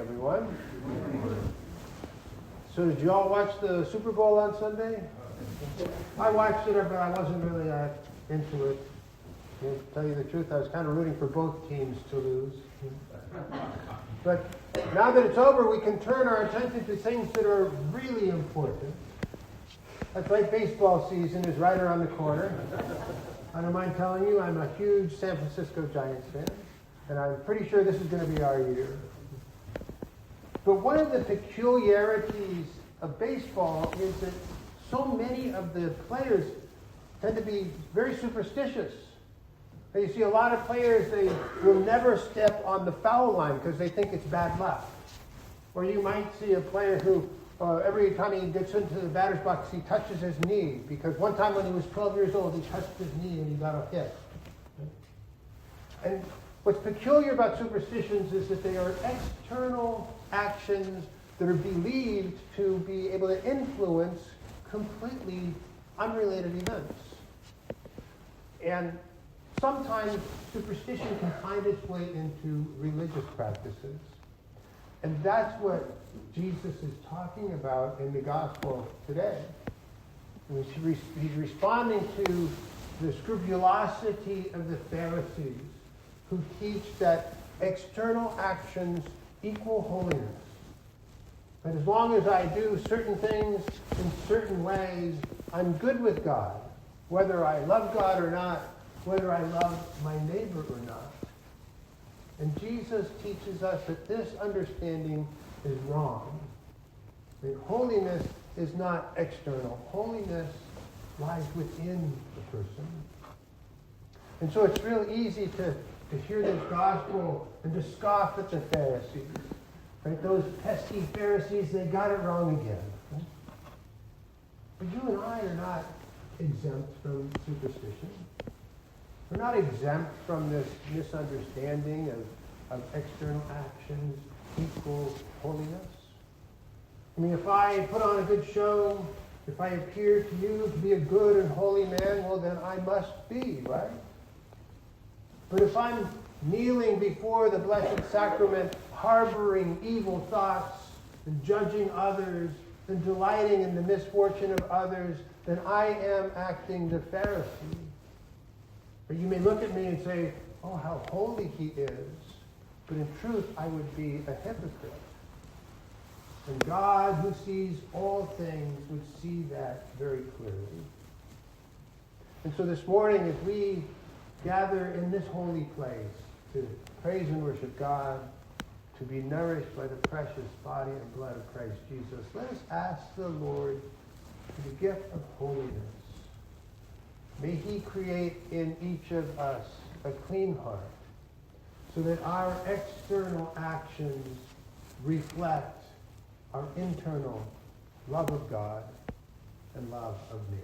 everyone. So did you all watch the Super Bowl on Sunday? I watched it, but I wasn't really into it. To tell you the truth, I was kind of rooting for both teams to lose. But now that it's over, we can turn our attention to things that are really important. That's right, baseball season is right around the corner. I don't mind telling you, I'm a huge San Francisco Giants fan, and I'm pretty sure this is going to be our year. But one of the peculiarities of baseball is that so many of the players tend to be very superstitious. And you see a lot of players, they will never step on the foul line because they think it's bad luck. Or you might see a player who, every time he gets into the batter's box, he touches his knee. Because one time when he was 12 years old, he touched his knee and he got a hit. And what's peculiar about superstitions is that they are external actions that are believed to be able to influence completely unrelated events. And sometimes superstition can find its way into religious practices. And that's what Jesus is talking about in the gospel today. He's responding to the scrupulosity of the Pharisees, who teach that external actions equal holiness. That as long as I do certain things in certain ways, I'm good with God, whether I love God or not, whether I love my neighbor or not. And Jesus teaches us that this understanding is wrong. That holiness is not external. Holiness lies within the person. And so it's real easy to hear this gospel and to scoff at the Pharisees. Right? Those pesky Pharisees, they got it wrong again. Right? But you and I are not exempt from superstition. We're not exempt from this misunderstanding of external actions equals holiness. I mean, if I put on a good show, if I appear to you to be a good and holy man, well, then I must be, right? But if I'm kneeling before the Blessed Sacrament, harboring evil thoughts and judging others and delighting in the misfortune of others, then I am acting the Pharisee. Or you may look at me and say, oh, how holy he is. But in truth, I would be a hypocrite. And God, who sees all things, would see that very clearly. And so this morning, as we gather in this holy place to praise and worship God, to be nourished by the precious body and blood of Christ Jesus, let us ask the Lord for the gift of holiness. May he create in each of us a clean heart so that our external actions reflect our internal love of God and love of neighbor.